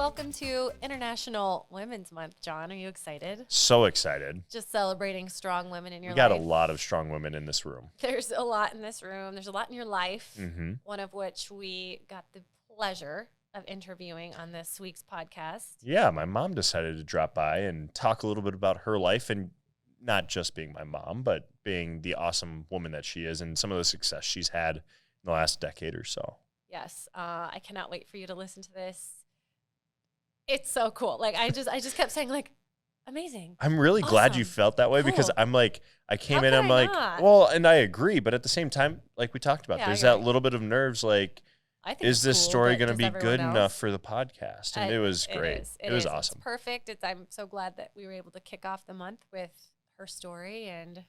welcome to International Women's Month, John. Are you excited? So excited. Just celebrating strong women in your life. We got a lot of strong women in this room. There's a lot in this room. There's a lot in your life, Mm-hmm. one of which we got the pleasure of interviewing on this week's podcast. Yeah, my mom decided to drop by and talk a little bit about her life, and not just being my mom, but being the awesome woman that she is and some of the success she's had in the last decade or so. Yes, I cannot wait for you to listen to this. It's so cool. Like I just kept saying like, amazing. I'm really glad you Awesome. felt that way Cool. because I'm like, I came How in, could I'm I like, not? well, and I agree, but at the same time, like we talked about, Yeah, there's you're that right. little bit of nerves, like, I think is it's this cool, story but going to does be everyone good else? enough for the podcast? And it was great. It was awesome. It's perfect. I'm so glad that we were able to kick off the month with her story, and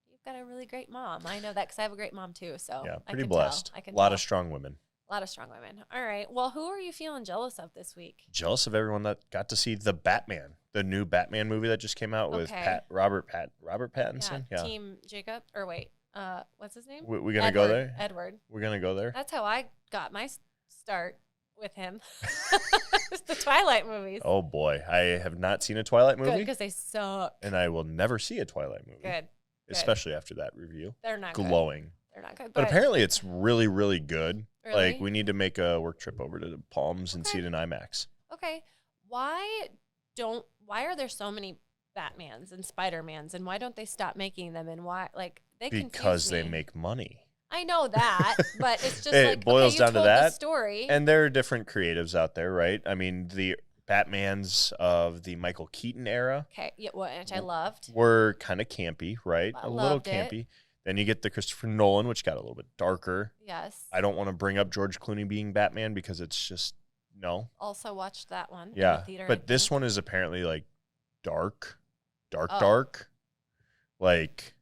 you've got a really great mom. I know that because I have a great mom too. So Yeah, I pretty can blessed. Tell. I can A lot tell. of strong women. A lot of strong women. All right. Well, who are you feeling jealous of this week? Jealous of everyone that got to see the Batman, the new Batman movie that just came out with Okay. Robert Pattinson. Yeah, Team Jacob. Or wait, what's his name? we're gonna go there. Edward. We're gonna go there. That's how I got my start with him. It's the Twilight movies. Oh boy, I have not seen a Twilight Good, movie, because they suck. and I will never see a Twilight movie. Good. Especially after that review. They're not good. Glowing. They're not good. But apparently it's really, really good. Really? Like, we need to make a work trip over to the Palms and see it in IMAX. Okay. Why are there so many Batmans and Spider-Mans, and why don't they stop making them, and why, like, they confuse Because they me. make money. I know that, but it's just It like, boils okay, down you to told the that, story. And there are different creatives out there, right? I mean, the Batmans of the Michael Keaton era Okay, yeah, which I loved. were kind of campy, right? I A little loved it. campy. Then you get the Christopher Nolan, which got a little bit darker. Yes. I don't want to bring up George Clooney being Batman because it's just, no. Also watched that one in Yeah, the theater. but I this think. one is apparently like dark. Oh. Like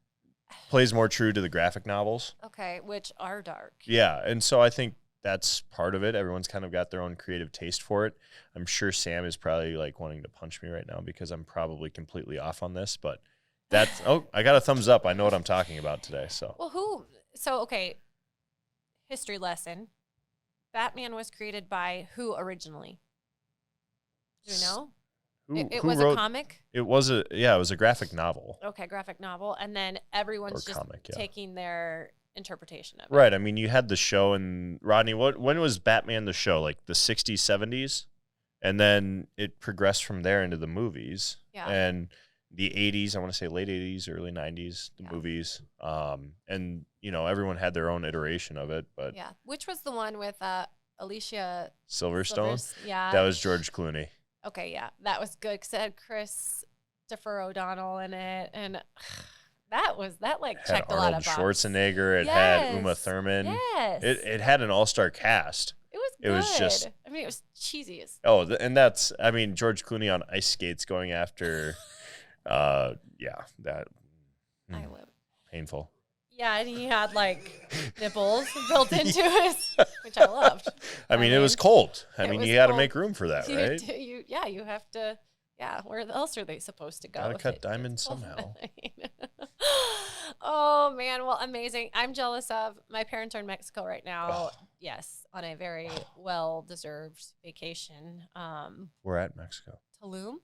plays more true to the graphic novels. Okay, which are dark. Yeah, and so I think that's part of it. Everyone's kind of got their own creative taste for it. I'm sure Sam is probably like wanting to punch me right now because I'm probably completely off on this, but that's I got a thumbs up. I know what I'm talking about today. So Well, okay, history lesson. Batman was created by who originally? Do you know? It who was wrote a comic? it was a graphic novel. Okay, graphic novel. And then everyone's Or just comic, yeah. taking their interpretation of it. Right. I mean, you had the show, and Rodney, when was Batman the show? Like the 60s, 70s? And then it progressed from there into the movies. Yeah. And the 80s, I want to say late 80s, early 90s, the Yeah. movies. And, everyone had their own iteration of it. But Yeah. Which was the one with Alicia Silverstone, Yeah. that was George Clooney. Okay, yeah. That was good because it had Christopher O'Donnell in it. And that It had checked a lot Arnold of boxes. Schwarzenegger. It had Uma Yes. Thurman. Yes. It had an all-star cast. It was good. it was just- I mean, it was cheesy as And that's, I mean, George Clooney on ice skates going after, that I live. painful. Yeah, and he had like nipples built into his, which I loved. I mean, it was cold. I it mean, was you got to cold. make room for that, right? You have to. Yeah, where else are they supposed to go? Gotta if cut it diamonds gets cold? somehow. Oh man, well, amazing. I'm jealous of my parents are in Mexico right now. Oh. Yes, on a very well-deserved vacation. We're at Mexico. Tulum.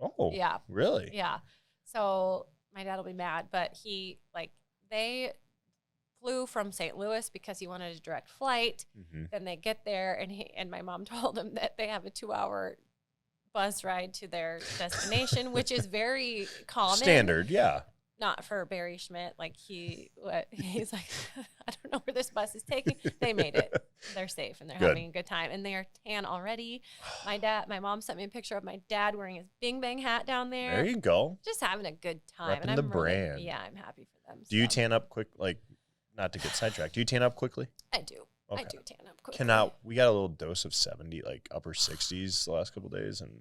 Oh, Yeah. really? Yeah. So my dad will be mad, but they flew from St. Louis because he wanted a direct flight. Mm-hmm. Then they get there, and my mom told him that they have a 2-hour bus ride to their destination, which is very common. Standard, yeah. Not for Barry Schmidt. Like he's like, I don't know where this bus is taking. They made it. They're safe and they're Good. having a good time. And they are tan already. My mom sent me a picture of my dad wearing his Bing Bang hat down there. There you go. Just having a good time. Repping And the I'm really, brand. yeah, I'm happy for them. Do you so. tan up quick? Like, not to get sidetracked. Do you tan up quickly? I do. Okay. I do tan up quickly. We got a little dose of 70, like upper 60s the last couple of days, and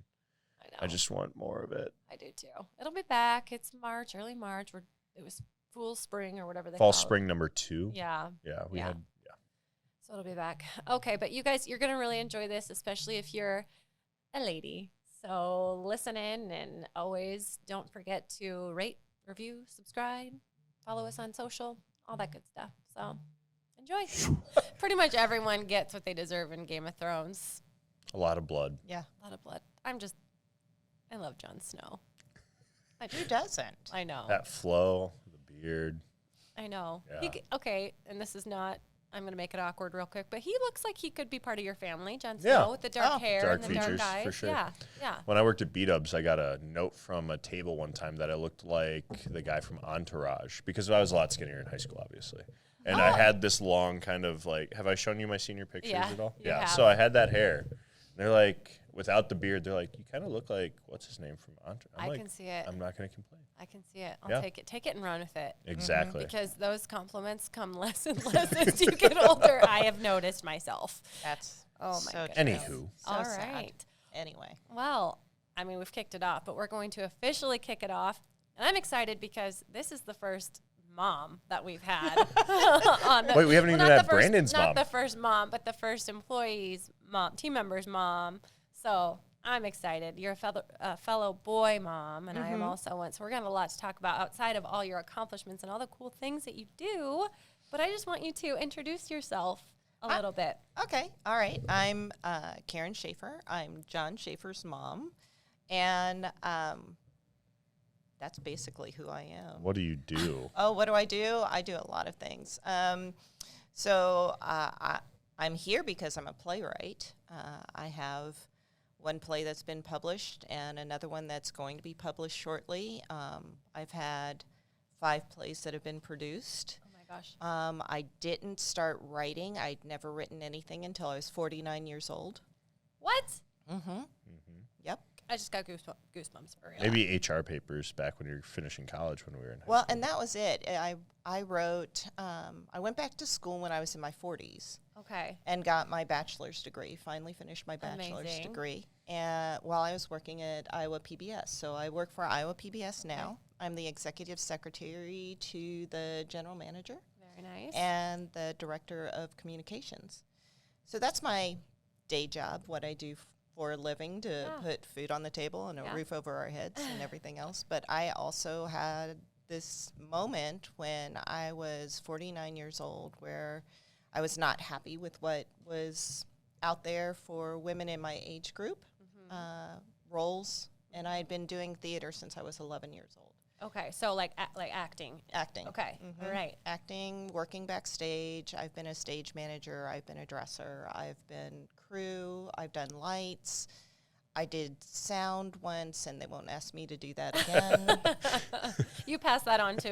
I know. I just want more of it. I do too. It'll be back. It's March, early March. It was full spring or whatever they Fall, call spring number 2. it. Yeah. Yeah, we Yeah. had. So it'll be back. Okay, but you guys, you're going to really enjoy this, especially if you're a lady. So listen in, and always don't forget to rate, review, subscribe, follow us on social, all that good stuff. So enjoy. Pretty much everyone gets what they deserve in Game of Thrones. A lot of blood. Yeah. A lot of blood. I love Jon Snow. Who doesn't? I know. That flow, the beard. I know. Yeah. Okay, and this is not, I'm going to make it awkward real quick, but he looks like he could be part of your family, Jon Snow, Yeah. with the dark hair Dark and the features, dark eyes. for sure. Yeah, yeah. When I worked at B-Dubs, I got a note from a table one time that I looked like the guy from Entourage because I was a lot skinnier in high school, obviously. And I had this long kind of like, have I shown you my senior pictures at all? you have. So I had that hair. They're like, without the beard, they're like, you kind of look like, what's his name from Entourage? I can see it. I'm not going to complain. I can see it. I'll Yeah. take it. Take it and run with it. Exactly. Because those compliments come less and less as you get older. I have noticed myself. That's Oh, my so goodness. true. Anywho. So All sad. right. Anyway. Well, I mean, we've kicked it off, but we're going to officially kick it off. And I'm excited because this is the first mom that we've had on the, Wait, we haven't even not had the first- Brandon's mom. Not the first mom, but the first employee's mom, team member's mom. So I'm excited. You're a fellow boy mom, and I am also one. So we're going to have a lot to talk about outside of all your accomplishments and all the cool things that you do. But I just want you to introduce yourself a little bit. Okay. All right. I'm Karen Schaeffer. I'm John Schaeffer's mom. And that's basically who I am. What do you do? Oh, what do? I do a lot of things. I'm here because I'm a playwright. I have one play that's been published and another one that's going to be published shortly. I've had 5 plays that have been produced. Oh, my gosh. I didn't start writing. I'd never written anything until I was 49 years old. What? Mm-hmm. Yep. I just got goosebumps for real. Maybe HR papers back when you were finishing college when we were in high Well, school. and that was it. I wrote, I went back to school when I was in my 40s Okay. and got my bachelor's degree, finally finished my bachelor's Amazing. degree and while I was working at Iowa PBS. So I work for Iowa PBS now. I'm the executive secretary to the general manager Very nice. and the director of communications. So that's my day job, what I do for a living to put food on the table and a roof over our heads and everything else. But I also had this moment when I was 49 years old where I was not happy with what was out there for women in my age group, roles. And I had been doing theater since I was 11 years old. Okay, so like acting. Acting. Okay, all right. Acting, working backstage. I've been a stage manager. I've been a dresser. I've been crew. I've done lights. I did sound once, and they won't ask me to do that again. You pass that on to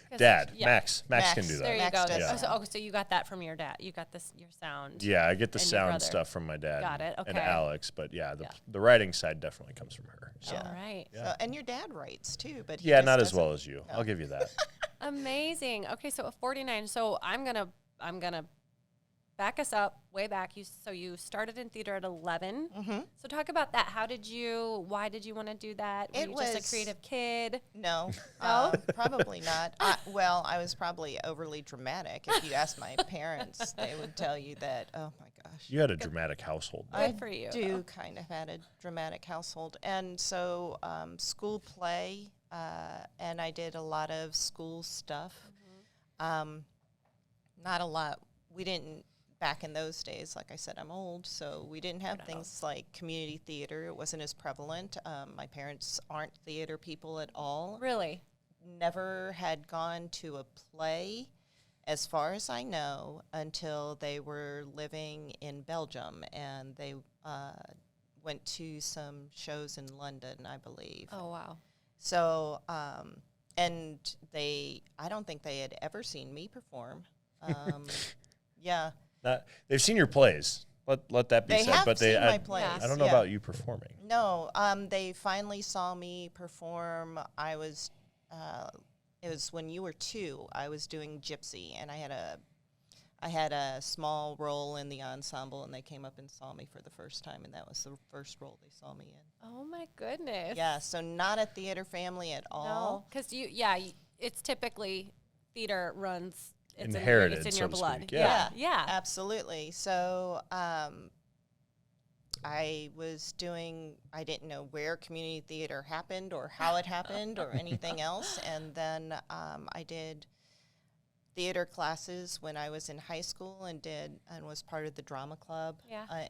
'cause Dad, yeah. Max can do that. There you Max go. does Yeah. that. So you got that from your dad. You got your sound. Yeah, I get the And your sound brother. stuff from my dad. Got it, And okay. Alex, but yeah, Yeah. the writing side definitely comes from her. So. All right. Yeah. So, and your dad writes too, but he Yeah, just not as doesn't- well as you. I'll give you that. Amazing. Okay, so at 49. So I'm gonna back us up way back. You started in theater at 11. Mm-hmm. So talk about that. Why did you want to do that? Were It you just was- a creative kid? No, No? probably not. I was probably overly dramatic. If you ask my parents, they would tell you that. Oh my gosh, You had a dramatic household. Good I for you, do though. kind of had a dramatic household, and so school play, and I did a lot of school stuff. Not a lot. We didn't back in those days. Like I said, I'm old, so we didn't have things like community theater. It wasn't as prevalent. My parents aren't theater people at all. Really? Never had gone to a play, as far as I know, until they were living in Belgium, and they went to some shows in London, I believe. Oh wow. So, and I don't think they had ever seen me perform. Yeah. They've seen your plays. Let that be They said. have But seen my I plays. don't know yeah. about you performing. No, they finally saw me perform. I was, it was when you were 2. I was doing Gypsy, and I had a small role in the ensemble, and they came up and saw me for the first time, and that was the first role they saw me in. Oh my goodness. Yeah, so not a theater family at No, all. because it's typically theater runs. Inherited, it's in so your to blood. speak, Yeah. yeah. Yeah. Absolutely. So I didn't know where community theater happened or how it happened or anything else. And then I did theater classes when I was in high school and was part of the drama club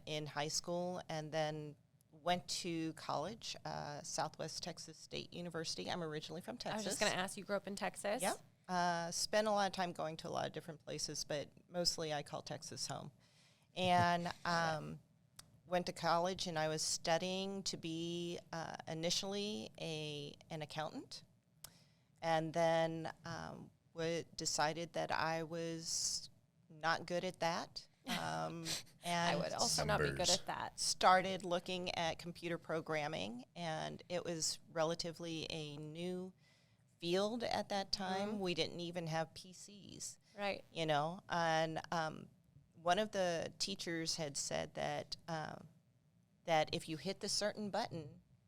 in high school, and then went to college, Southwest Texas State University. I'm originally from Texas. I was just going to ask, you grew up in Texas? Yep. Spent a lot of time going to a lot of different places, but mostly I call Texas home. And went to college, and I was studying to be initially an accountant, and then decided that I was not good at that. And I would also not be good at that. Started looking at computer programming, and it was relatively a new field at that time. Mm-hmm. We didn't even have PCs. Right. You know, and one of the teachers had said that that if you hit the certain button,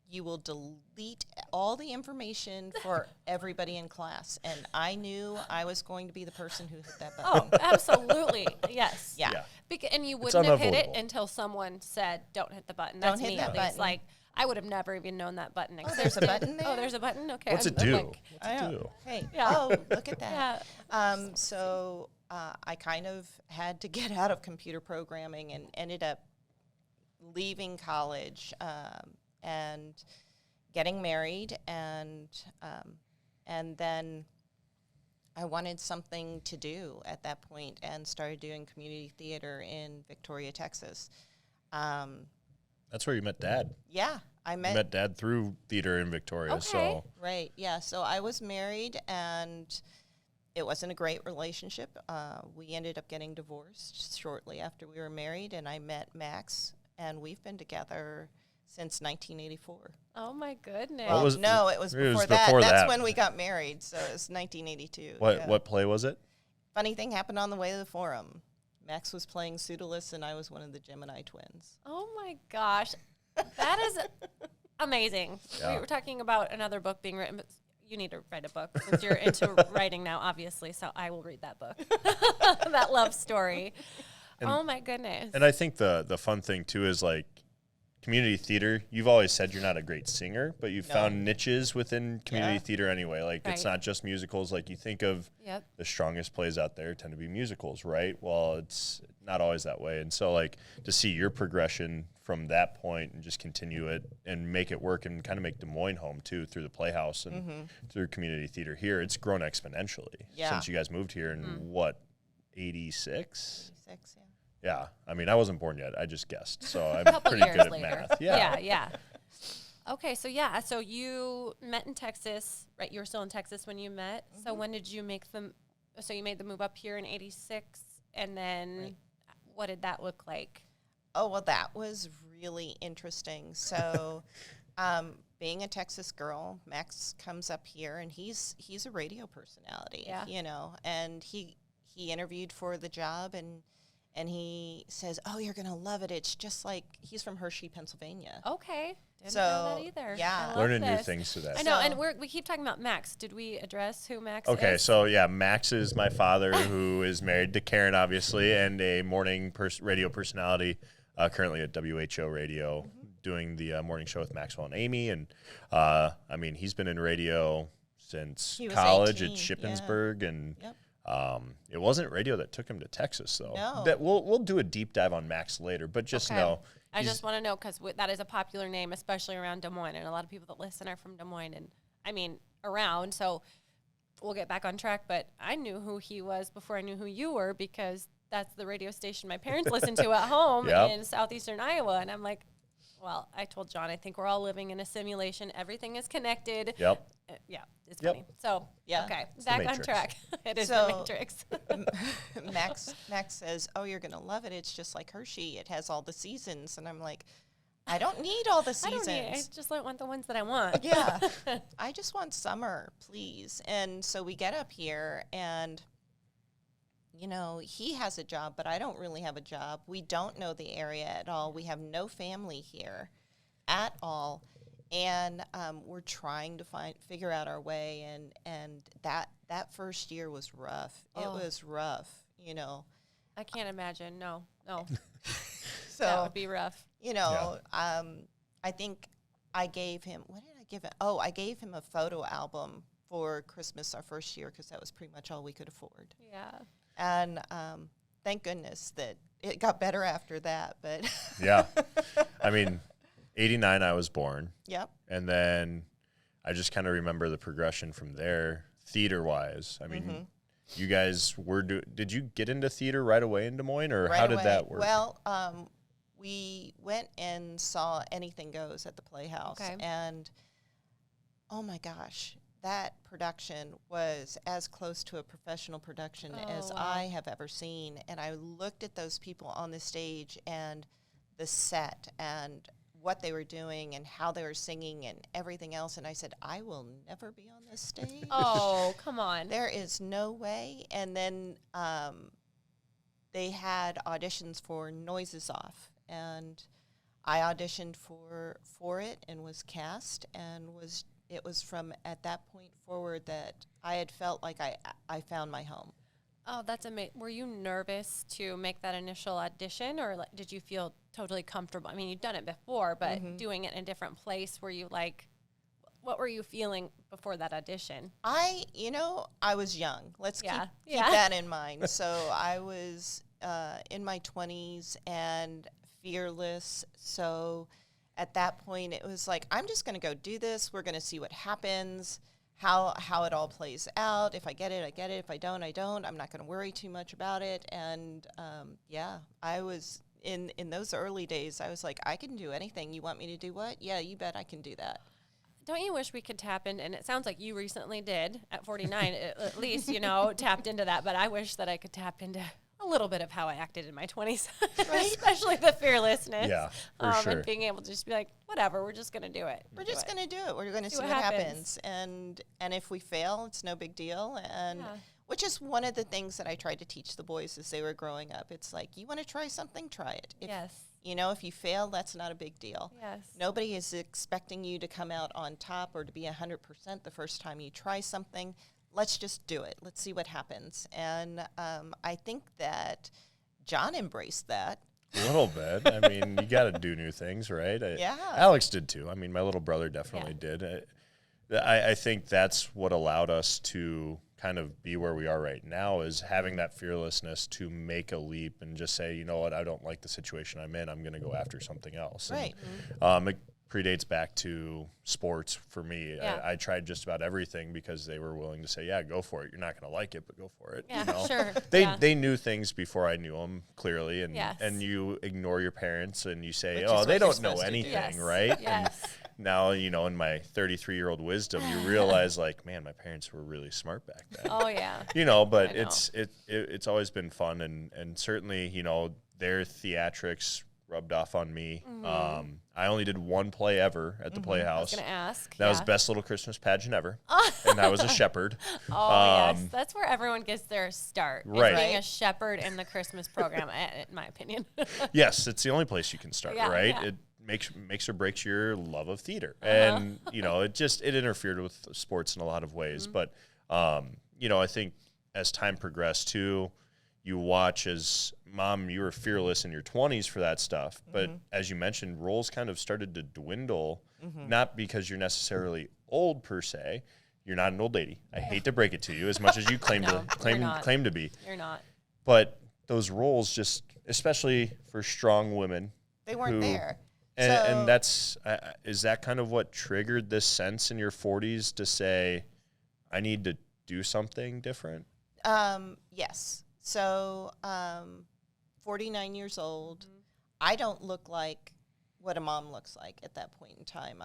you will delete all the information for everybody in class. And I knew I was going to be the person who hit that button. Oh, absolutely. Yes. Yeah. And you wouldn't have hit it unavoidable. until someone said, don't hit the button. Don't That's hit me, that at least. button. Like, I would have never even known that button existed. There's a button there? Oh, there's a button? Okay. What's it I'm do? like, What's it do? Hey, Yeah. oh, look at that. yeah. So I kind of had to get out of computer programming and ended up leaving college and getting married, and then I wanted something to do at that point and started doing community theater in Victoria, Texas. That's where you met Dad. Yeah, I You met met Dad through theater in Victoria. Okay. So right. Yeah, so I was married, and it wasn't a great relationship. We ended up getting divorced shortly after we were married, and I met Max, and we've been together since 1984. Oh, my goodness. What was- No, it was it was before that. before That's that. when we got married, so it was 1982. what yeah. what play was it? Funny thing happened on the way to the forum. Max was playing Pseudolus, and I was one of the Gemini twins. Oh, my gosh. That is amazing. Yeah. We were talking about another book being written, but you need to write a book since you're into writing now, obviously, so I will read that book. That love story. And- oh, my goodness. And I think the fun thing too is like community theater. You've always said you're not a great singer, but you've found niches within community Yeah. theater anyway. Like it's Right. not just musicals. Like you think of Yep. the strongest plays out there tend to be musicals, right? Well, it's not always that way. And so like to see your progression from that point and just continue it and make it work and kind of make Des Moines home too through the Playhouse and through community theater here, it's grown exponentially Yeah. since you guys moved here in what, 86? 86, yeah. Yeah, I mean, I wasn't born yet. I just guessed, so I'm Couple pretty years good at later. math. Yeah. Okay, so you met in Texas, right? You were still in Texas when you met. So when did you make them? So you made the move up here in '86, and then what did that look like? Oh, well, that was really interesting. So, being a Texas girl, Max comes up here, and he's a radio personality, you know, and he interviewed for the job, and he says, "Oh, you're gonna love it. It's just like," he's from Hershey, Pennsylvania. Okay, didn't So, know that either. yeah. I love Learning new this. things to that. I know, So- and we keep talking about Max. Did we address who Max Okay, is? so yeah, Max is my father, who is married to Karen, obviously, and a morning radio personality, currently at WHO Radio, doing the morning show with Maxwell and Amy. And I mean, he's been in radio since He was college 18, at Shippensburg, and Yep. it wasn't radio that took him to Texas, though. No. That we'll do a deep dive on Max later, but just Okay. know. I he's- just want to know because that is a popular name, especially around Des Moines, and a lot of people that listen are from Des Moines, and I mean around. So we'll get back on track. But I knew who he was before I knew who you were because that's the radio station my parents listened to at home Yep. in southeastern Iowa, and I'm like, well, I told John, I think we're all living in a simulation. Everything is connected. Yep. Yeah, it's Yep. funny. So Yeah. okay, the back on Matrix. track. It is So- the Matrix. Max says, "Oh, you're gonna love it. It's just like Hershey. It has all the seasons." And I'm like, "I don't need all the I seasons. don't need. I just want the ones that I want. Yeah, I just want summer, please." And so we get up here, and you know, he has a job, but I don't really have a job. We don't know the area at all. We have no family here at all, and we're trying to figure out our way. And that first year was rough. It Oh. was rough, you know. I can't imagine. No. So That would be rough. you know, I think I gave him, what did I give him? Oh, I gave him a photo album for Christmas our first year because that was pretty much all we could afford. Yeah. And thank goodness that it got better after that. But Yeah. I mean, 89 I was born. Yep. And then I just kind of remember the progression from there, theater-wise. I mean, you guys were did you get into theater right away in Des Moines, or Right how did away. that work? Well, we went and saw Anything Goes at the Playhouse. Okay. And, oh my gosh, that production was as close to a professional production as wow. I have ever seen. And I looked at those people on the stage and the set and what they were doing and how they were singing and everything else. And I said, I will never be on this stage. Oh, come on. There is no way. And then they had auditions for Noises Off. And I auditioned for it and was cast, and it was from at that point forward that I had felt like I found my home. Oh, that's amazing. Were you nervous to make that initial audition, or like, did you feel totally comfortable? I mean, you've done it before, but doing it in a different place, were you like, what were you feeling before that audition? I was young. Let's keep that in mind. So I was in my 20s and fearless. So at that point, it was like, I'm just going to go do this. We're going to see what happens. How it all plays out. If I get it, I get it. If I don't, I don't. I'm not going to worry too much about it. And I was in those early days. I was like, I can do anything. You want me to do what? Yeah, you bet I can do that. Don't you wish we could tap in? And it sounds like you recently did at 49, at least, tapped into that. But I wish that I could tap into a little bit of how I acted in my 20s, Right? especially the fearlessness. Yeah, for sure. And being able to just be like, whatever, we're just going to do it. We're just going to do it. We're going to see what happens. And if we fail, it's no big deal. And which is one of the things that I tried to teach the boys as they were growing up. It's like, you want to try something, try it. If you fail, that's not a big deal. Yes. Nobody is expecting you to come out on top or to be 100% the first time you try something. Let's just do it. Let's see what happens. And I think that John embraced that. A little bit. I mean, you got to do new things, right? Yeah. Alex did too. I mean, my little brother definitely did. I think that's what allowed us to kind of be where we are right now, is having that fearlessness to make a leap and just say, you know what, I don't like the situation I'm in. I'm going to go after something else. Right. And, it predates back to sports for me. Yeah. I tried just about everything because they were willing to say, yeah, go for it. You're not going to like it, but go for it. Yeah, sure. They knew things before I knew them clearly, and you ignore your parents and you say, they don't know anything, right? Yes. And now, in my 33-year-old wisdom, you realize, like, man, my parents were really smart back then. Oh, yeah. But I know. it's always been fun, and certainly, their theatrics rubbed off on me. I only did one play ever at the Playhouse. I was going to ask. That was Best Little Christmas Pageant Ever, and I was a shepherd. Yes. That's where everyone gets their start, Right. is being a shepherd in the Christmas program, in my opinion. Yes, it's the only place you can start, right? Yeah. It makes or breaks your love of theater. And, it interfered with sports in a lot of ways. But, I think as time progressed too, you watch as mom, you were fearless in your 20s for that stuff. But as you mentioned, roles kind of started to dwindle, not because you're necessarily old per se. You're not an old lady. I hate to break it to you, as much as you claim to be. You're not. But those roles, just especially for strong women, They weren't there. And that's is that kind of what triggered this sense in your 40s to say, I need to do something different? Yes. So, 49 years old. I don't look like what a mom looks like at that point in time.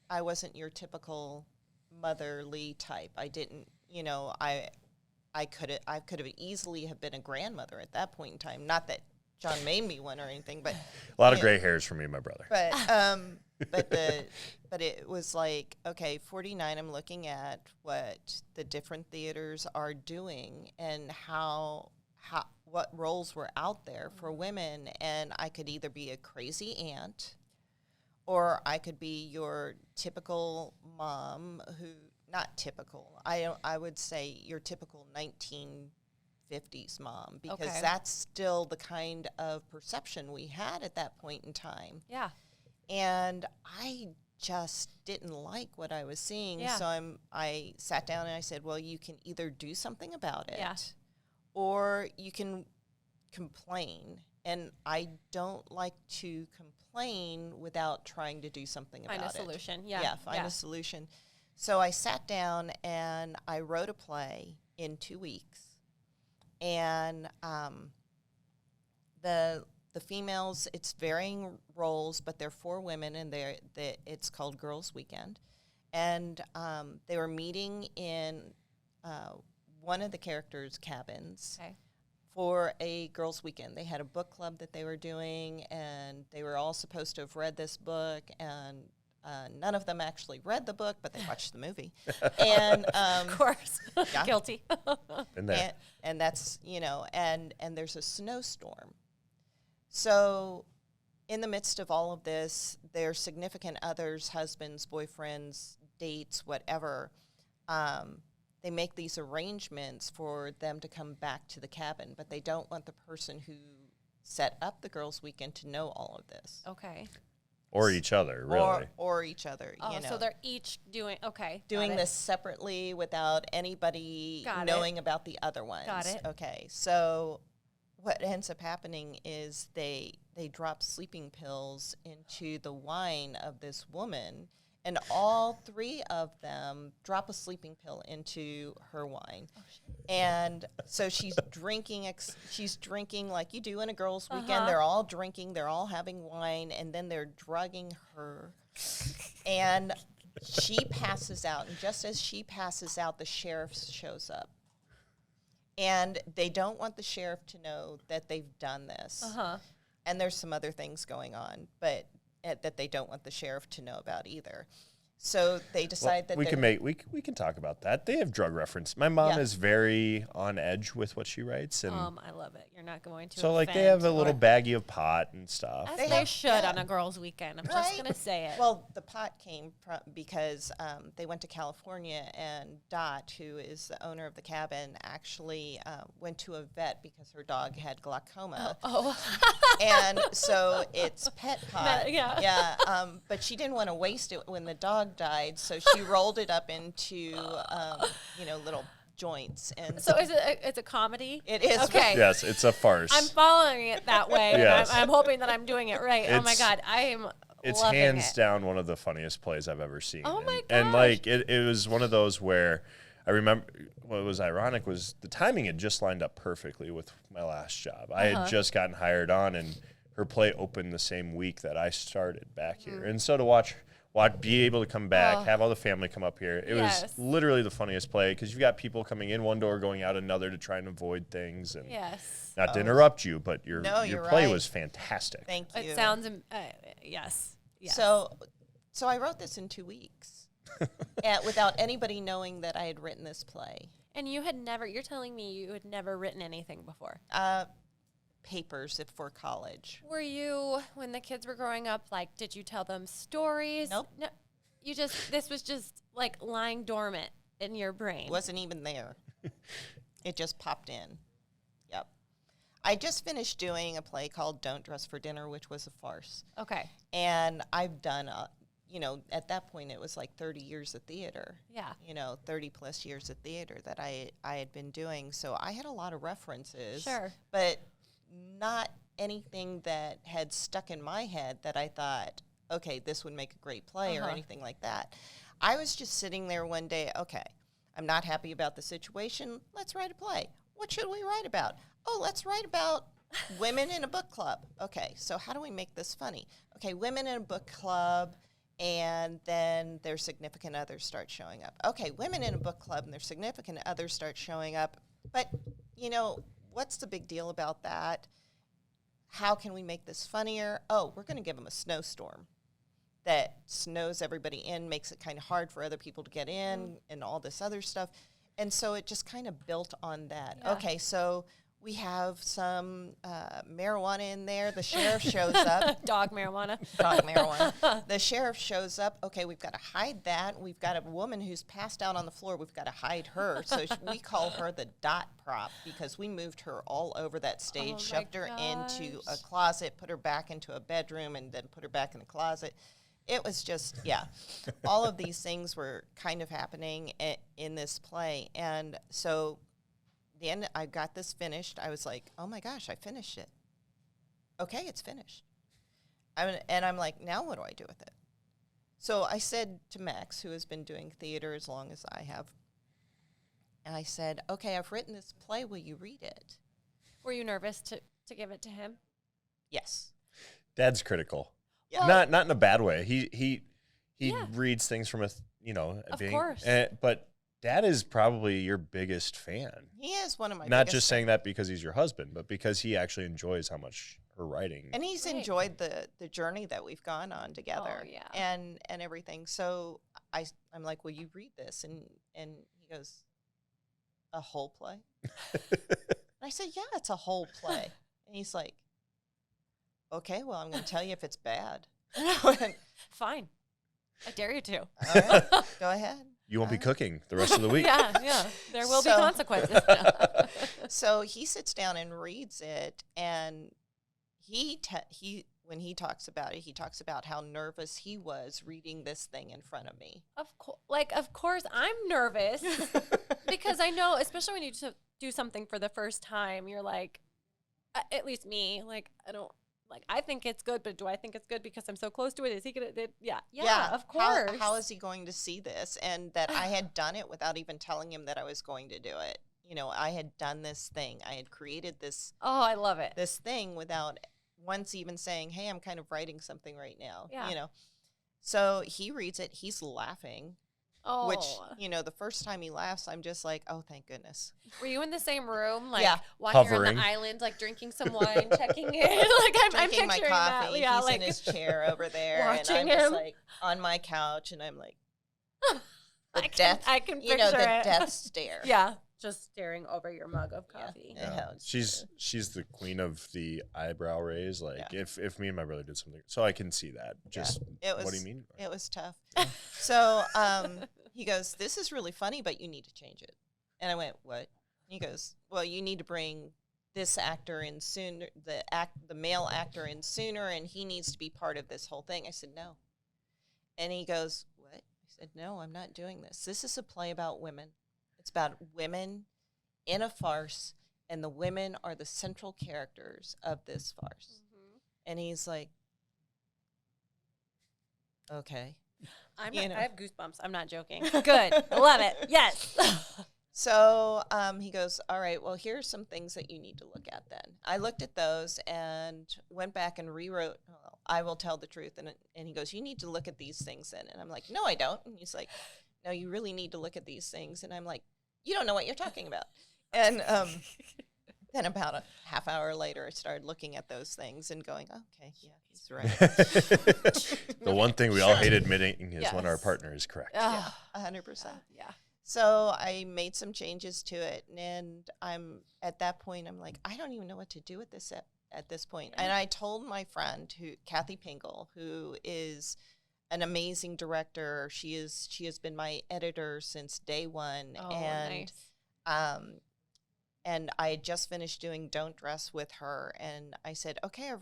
I wasn't your typical motherly type. I didn't, I could have easily have been a grandmother at that point in time. Not that John made me one or anything, but a lot of gray hairs for me and my brother. But it was like, okay, 49, I'm looking at what the different theaters are doing and what roles were out there for women, and I could either be a crazy aunt or I could be your typical mom who, not typical, I would say your typical 1950s mom, because that's still the kind of perception we had at that point in time. Yeah. And I just didn't like what I was seeing. Yeah. So I sat down and I said, well, you can either do something about it Yeah. or you can complain. And I don't like to complain without trying to do something about it. Find a solution. Yeah. Yeah, find a solution. So I sat down and I wrote a play in 2 weeks. And the females, it's varying roles, but they're 4 women, and it's called Girls Weekend. And they were meeting in one of the characters' cabins for a girls' weekend. They had a book club that they were doing, and they were all supposed to have read this book, and none of them actually read the book, but they watched the movie. And Of course. Yeah. Guilty. And that's, and there's a snowstorm. So in the midst of all of this, their significant others, husbands, boyfriends, dates, whatever, they make these arrangements for them to come back to the cabin, but they don't want the person who set up the girls' weekend to know all of this. Okay. Or each other, really. Or each other, Oh, so they're each doing this separately without anybody knowing about the other ones. Got it. Okay, so what ends up happening is they drop sleeping pills into the wine of this woman, and all 3 of them drop a sleeping pill into her wine. Oh, and so she's drinking like you do in a girls' weekend. They're all drinking, they're all having wine, and then they're drugging her. And she passes out, and just as she passes out, the sheriff shows up. And they don't want the sheriff to know that they've done this. And there's some other things going on, but that they don't want the sheriff to know about either. So they decide that we can talk about that. They have drug reference. My mom is very on edge with what she writes, and I love it. You're not going to. So like they have a little baggie of pot and stuff. As they should on a girls' weekend. I'm just gonna say it. Well, the pot came from because they went to California, and Dot, who is the owner of the cabin, actually went to a vet because her dog had glaucoma. And so it's pet pot. But she didn't want to waste it when the dog died, so she rolled it up into little joints. And so is it? It's a comedy. It is. Okay. Yes, it's a farce. I'm following it that way. Yes. I'm hoping that I'm doing it right. Oh my God, I am. It's loving hands it. down one of the funniest plays I've ever seen. Oh my gosh. And like it was one of those where I remember what was ironic was the timing had just lined up perfectly with my last job. I had just gotten hired on, and her play opened the same week that I started back here. And so to be able to come back, have all the family come up here. It was literally the funniest play because you've got people coming in one door, going out another to try and avoid things. And not to interrupt you, but your play was fantastic. Thank you. It sounds, yes. So I wrote this in 2 weeks without anybody knowing that I had written this play. And you're telling me you had never written anything before? Papers for college. Were you, when the kids were growing up, like, did you tell them stories? Nope. No, this was just like lying dormant in your brain. Wasn't even there. It just popped in. Yep. I just finished doing a play called Don't Dress for Dinner, which was a farce. Okay. And I've done, at that point it was like 30 years of theater. Yeah. 30 plus years of theater that I had been doing. So I had a lot of references. Sure. But not anything that had stuck in my head that I thought, okay, this would make a great play or anything like that. I was just sitting there one day, okay, I'm not happy about the situation. Let's write a play. What should we write about? Oh, let's write about women in a book club. Okay, so how do we make this funny? Okay, women in a book club, and then their significant others start showing up. Okay, women in a book club and their significant others start showing up. But, what's the big deal about that? How can we make this funnier? Oh, we're going to give them a snowstorm that snows everybody in, makes it kind of hard for other people to get in, and all this other stuff. And so it just kind of built on that. Yeah. Okay, so we have some marijuana in there. The sheriff shows up. Dog marijuana. Dog marijuana. The sheriff shows up. Okay, we've got to hide that. We've got a woman who's passed out on the floor. We've got to hide her. So we call her the dot prop because we moved her all over that stage, shoved her into a closet, put her back into a bedroom, and then put her back in the closet. it was just, yeah. All of these things were kind of happening in this play. And so the end, I got this finished. I was like, oh my gosh, I finished it. Okay, it's finished. And I'm like, now what do I do with it? So I said to Max, who has been doing theater as long as I have, and I said, okay, I've written this play. Will you read it? Were you nervous to give it to him? Yes. Dad's critical. Yeah. Not in a bad way. He reads things from Of course. But Dad is probably your biggest fan. He is one of my Not biggest just fans. saying that because he's your husband, but because he actually enjoys how much her writing. And he's Right. enjoyed the journey that we've gone on together. Oh, yeah. And everything. So I'm like, will you read this? And he goes, a whole play? And I said, yeah, it's a whole play. And he's like, okay, well, I'm going to tell you if it's bad. And I went, Fine. I dare you to. all right, go ahead. You won't be cooking the rest of the week. Yeah. There will be So- consequences. So he sits down and reads it, and he when he talks about it, he talks about how nervous he was reading this thing in front of me. Of course, I'm nervous because I know, especially when you do something for the first time, you're like, at least me, like, I think it's good, but do I think it's good because I'm so close to it? Is he gonna? Yeah, of course. How is he going to see this? And that I had done it without even telling him that I was going to do it. You know, I had done this thing. I had created this Oh, I love it. this thing without once even saying, "Hey, I'm kind of writing something right now." Yeah. You know. So he reads it. He's laughing. Oh, Which, the first time he laughs, I'm just like, oh, thank goodness. were you in the same room, like Yeah. walking around Hovering. the island, like drinking some wine, checking in? Like I'm Drinking my picturing coffee. that. Yeah, He's like in his chair over there. And watching I'm just him. like on my couch, and I'm like, I can picture the it. death stare. Yeah, just staring over your mug of Yeah. coffee. Yeah. Yeah. She's the queen of the eyebrow raise. Like Yeah. if me and my brother did something, so I can see that. Just what do you mean? It was tough. So he goes, this is really funny, but you need to change it. And I went, what? He goes, well, you need to bring this actor in sooner, the male actor in sooner, and he needs to be part of this whole thing. I said, no. And he goes, what? I said, no, I'm not doing this. This is a play about women. It's about women in a farce, and the women are the central characters of this farce. Mhm. And he's like, okay. I You know. have goosebumps. I'm not joking. Good. I love it. Yes. So he goes, all right, well, here's some things that you need to look at then. I looked at those and went back and rewrote, I will tell the truth. And he goes, you need to look at these things then. And I'm like, no, I don't. And he's like, no, you really need to look at these things. And I'm like, you don't know what you're talking about. And then about a half hour later, I started looking at those things and going, okay, yeah, he's right. The one thing we all hate admitting is when our Yes. partner is correct. Yeah, Oh, 100%. yeah. So I made some changes to it, and I'm at that point. I'm like, I don't even know what to do with this at this point. Yeah. And I told my friend, Kathy Pingle, who is an amazing director. She has been my editor since day one, Oh, and nice. and I had just finished doing Don't Dress with her, and I said, okay, I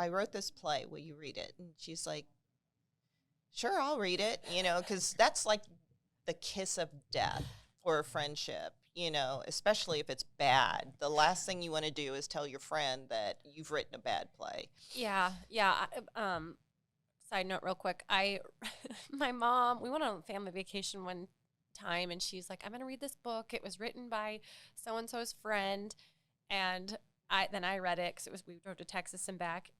wrote this play. Will you read it? And she's like, sure, I'll read it. Because that's like the kiss of death for a friendship, especially if it's bad. The last thing you want to do is tell your friend that you've written a bad play. Yeah. Side note real quick. My mom, we went on a family vacation one time and she's like, I'm going to read this book. It was written by so-and-so's friend. And I read it because we drove to Texas and back.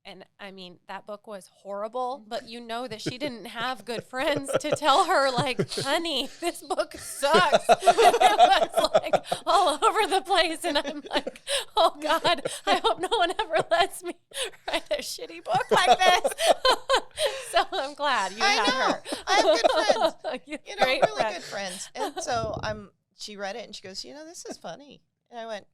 And I mean, that book was horrible, but that she didn't have good friends to tell her, like, honey, this book sucks. It was like all over the place. And I'm like, oh God, I hope no one ever lets me write a shitty book like this. So I'm glad you had her. I have good friends. Great Really friend. good friends. And so she read it and she goes, this is funny. And I went,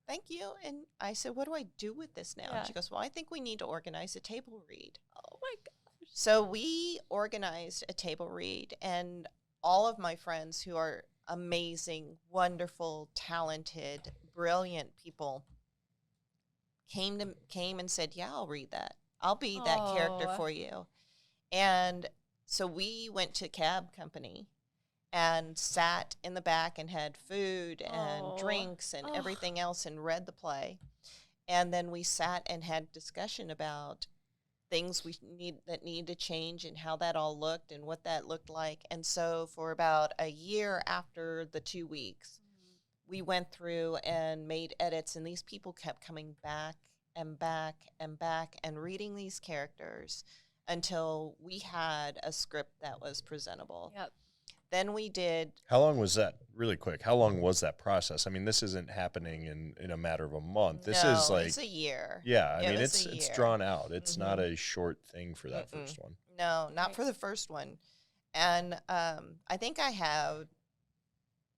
thank you. And I said, what do I do with this now? Yeah. And she goes, well, I think we need to organize a table read. Oh my God. So we organized a table read, and all of my friends who are amazing, wonderful, talented, brilliant people came and said, yeah, I'll read that. I'll be that character Oh. for you. And so we went to a cab company and sat in the back and had food and drinks and everything else and read the play. And then we sat and had discussion about things that need to change and how that all looked and what that looked like. And so for about a year after the 2 weeks, we went through and made edits, and these people kept coming back and back and back and reading these characters until we had a script that was presentable. Yep. Then we did. How long was that? Really quick. How long was that process? I mean, this isn't happening in a matter of a month. This is like it's a year. Yeah, I mean, it's drawn out. It's not a short thing for that Mm-mm. first one. No, not for the first one. And I think I have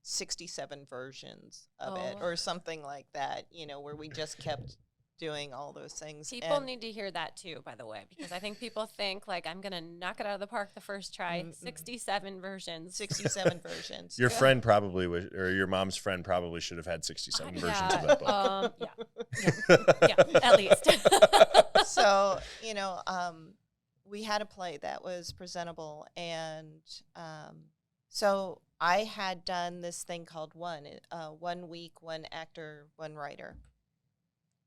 67 versions of it or something like that, where we just kept doing all those things. People need to hear that too, by the way, because I think people think like I'm gonna knock it out of the park the first try. 67 versions. 67 versions. Your friend probably or your mom's friend probably should have had 67 versions of that book. Yeah, at least. So, we had a play that was presentable, and so I had done this thing called 1 week, 1 actor, 1 writer.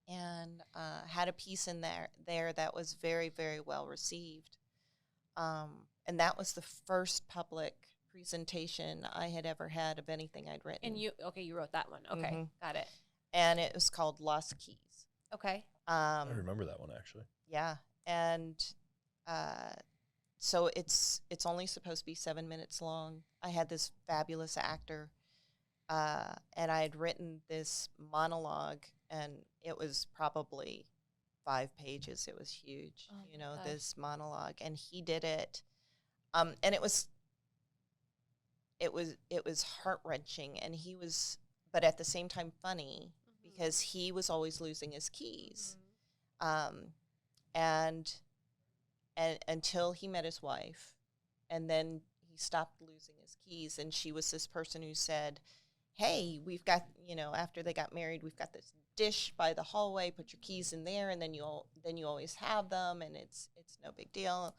And had a piece in there that was very, very well received. And that was the first public presentation I had ever had of anything I'd written. And you wrote that one. Okay, got it. And it was called Lost Keys. Okay. I remember that one, actually. Yeah. And so it's only supposed to be 7 minutes long. I had this fabulous actor, and I had written this monologue, and it was probably 5 pages. It was huge, this monologue, and he did it. And it was heart-wrenching, and but at the same time funny, because he was always losing his keys. And until he met his wife, and then he stopped losing his keys, and she was this person who said, hey, we've got, after they got married, we've got this dish by the hallway, put your keys in there, and then you always have them, and it's no big deal.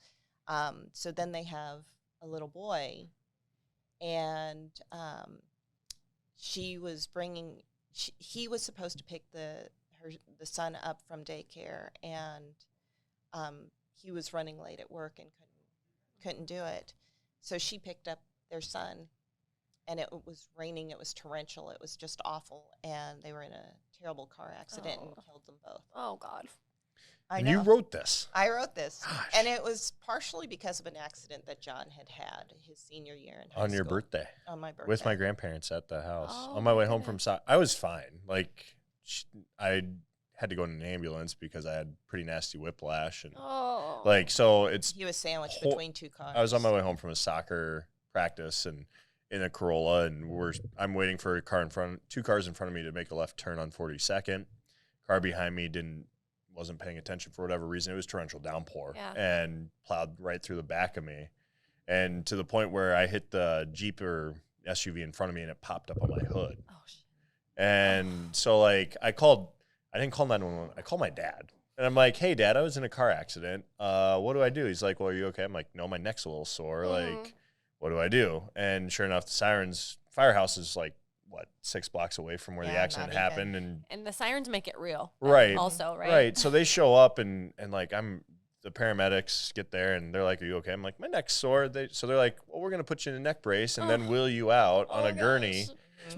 So then they have a little boy, and he was supposed to pick the son up from daycare, and he was running late at work and couldn't do it. So she picked up their son, and it was raining. It was torrential. It was just awful, and they were in a terrible car accident and killed them both. Oh, God. I And know. you wrote this. I wrote this. Gosh. And it was partially because of an accident that John had his senior year in high On your school. birthday. On my birthday. With my grandparents at the house. Oh, on my way home goodness. from I was fine. Like, I had to go in an ambulance because I had pretty nasty whiplash. And so it's... He was sandwiched between 2 cars. I was on my way home from a soccer practice and in a Corolla, and I'm waiting for 2 cars in front of me to make a left turn on 42nd. Car behind me wasn't paying attention for whatever reason. It was torrential downpour and plowed right through the back of me, and to the point where I hit the Jeep or SUV in front of me, and it popped up on my hood. Oh, shit. And so I didn't call 911. I called my dad. And I'm like, hey, Dad, I was in a car accident. What do I do? He's like, well, are you okay? I'm like, no, my neck's a little sore. Like, what do I do? And sure enough, the firehouse is 6 blocks away from where the accident happened. And the sirens make it real. Right. Also, right? Right. So they show up and the paramedics get there and they're like, are you okay? I'm like, my neck's sore. So they're like, well, we're going to put you in a neck brace and then wheel you out on a gurney.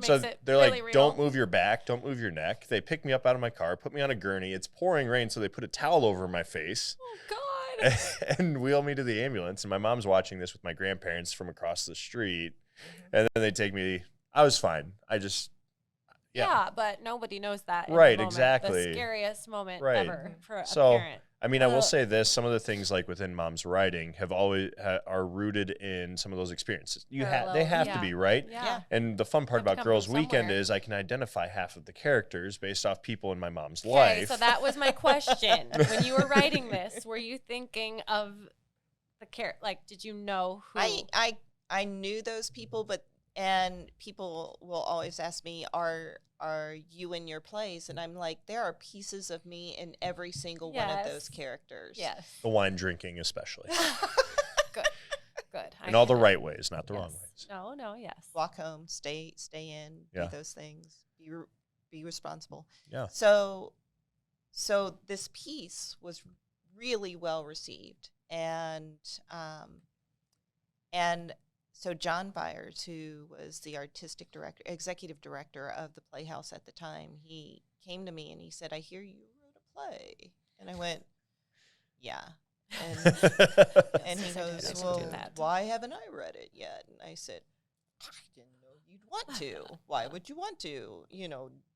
So they're like, don't move your back, don't move your neck. They pick me up out of my car, put me on a gurney. It's pouring rain, so they put a towel over my face. Oh, God. And wheel me to the ambulance. And my mom's watching this with my grandparents from across the street. And then they take me. I was fine. Yeah, but nobody knows that. In Right, the moment. exactly. The scariest moment Right. ever for a So, parent. I mean, I will say this: some of the things within Mom's writing have always are rooted in some of those experiences. They have to be, right? Yeah. And the fun part Have to about come Girls from Weekend somewhere. is I can identify half of the characters based off people in my mom's Okay, life. so that was my question. When you were writing this, were you thinking of the character? Like, did you know who? I knew those people, and people will always ask me, are you in your plays? And I'm like, there are pieces of me in every single one of those characters. Yes. The wine drinking, especially. in all the right ways, not the wrong Yes. ways. No, yes. Walk home, stay in, Yeah. do those things, be responsible. Yeah. So this piece was really well received, and so John Byers, who was the executive director of the Playhouse at the time, he came to me and he said, "I hear you wrote a play," and I went, "Yeah." And he goes, "Well, why haven't I read it yet?" And I said, "I didn't know you'd want to. Why would you want to?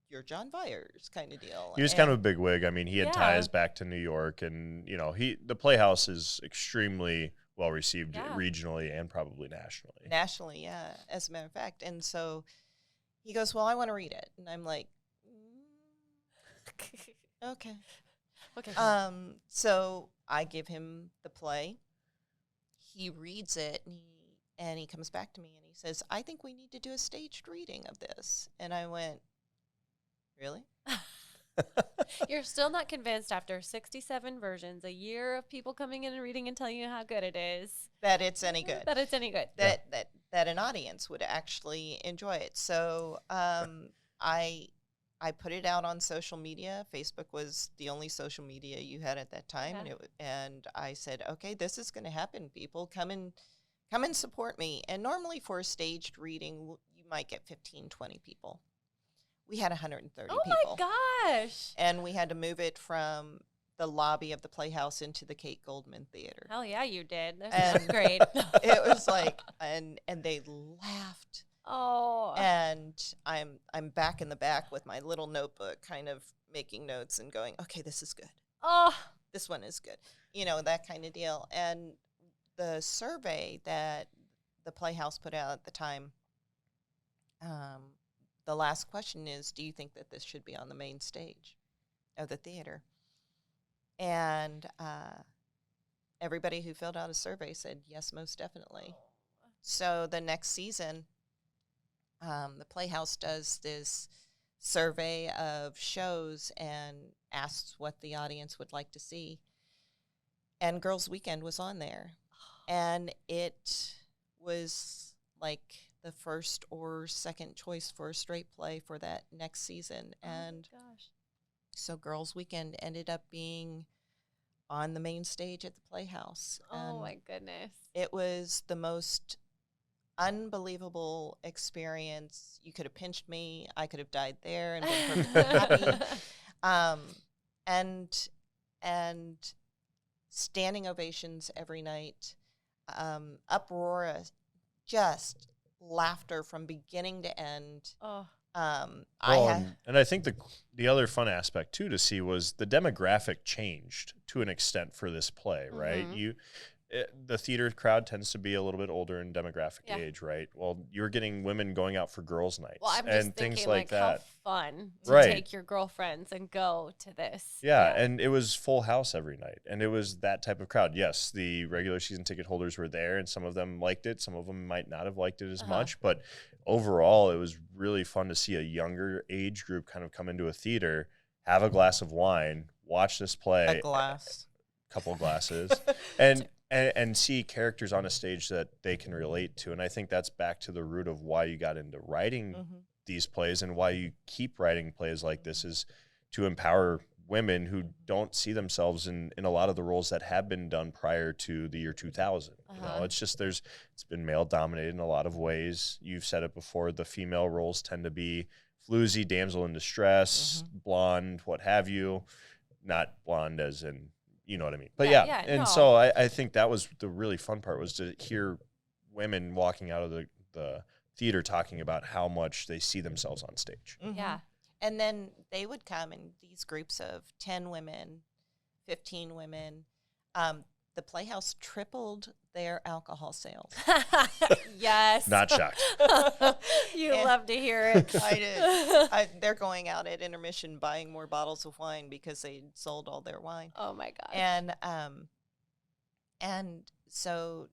You're John Byers kind of deal." He was kind of a big wig. I mean, he had ties back to New York, and the Playhouse is extremely well received regionally and probably nationally. Nationally, yeah, as a matter of fact. And so he goes, "Well, I want to read it." And I'm like, okay. So I give him the play. He reads it, and he comes back to me and he says, "I think we need to do a staged reading of this." And I went, "Really?" You're still not convinced after 67 versions, a year of people coming in and reading and telling you how good it is. That it's any good. That it's any good. That an audience would actually enjoy it. So I put it out on social media. Facebook was the only social media you had at that time, and I said, "Okay, this is going to happen. People come and support me." And normally for a staged reading, you might get 15, 20 people. We had 130 people. Oh, my gosh. And we had to move it from the lobby of the Playhouse into the Kate Goldman Theater. Hell yeah, you did. That's great. It was like, and they laughed. Oh. And I'm back in the back with my little notebook, kind of making notes and going, "Okay, this is good. Oh. This one is good." That kind of deal. And the survey that the Playhouse put out at the time, the last question is, "Do you think that this should be on the main stage of the theater?" And everybody who filled out a survey said, "Yes, most definitely." So the next season, the Playhouse does this survey of shows and asks what the audience would like to see. And Girls' Weekend was on there. And it was like the first or second choice for a straight play for that next season. And so Girls' Weekend ended up being on the main stage at the Playhouse. Oh, my goodness. It was the most unbelievable experience. You could have pinched me. I could have died there and been perfectly happy. And standing ovations every night, uproar, just laughter from beginning to end. Oh. And I think the other fun aspect too to see was the demographic changed to an extent for this play, right? The theater crowd tends to be a little bit older in demographic age, right? Well, you're getting women going out for girls' nights and things like that. How fun to take your girlfriends and go to this. Yeah, and it was full house every night, and it was that type of crowd. Yes, the regular season ticket holders were there, and some of them liked it. Some of them might not have liked it as much, but overall, it was really fun to see a younger age group kind of come into a theater, have a glass of wine, watch this play. Couple glasses, and see characters on a stage that they can relate to. And I think that's back to the root of why you got into writing these plays and why you keep writing plays like this, is to empower women who don't see themselves in a lot of the roles that have been done prior to the year 2000. It's just it's been male dominated in a lot of ways. You've said it before, the female roles tend to be floozy, damsel in distress, blonde, what have you, not blonde as in, you know what I mean? But so I think that was the really fun part, was to hear women walking out of the theater talking about how much they see themselves on stage. Yeah. And then they would come in these groups of 10 women, 15 women. The Playhouse tripled their alcohol sales. Yes. Not shocked. You love to hear it. I did. They're going out at intermission buying more bottles of wine because they sold all their wine. Oh my God. And so,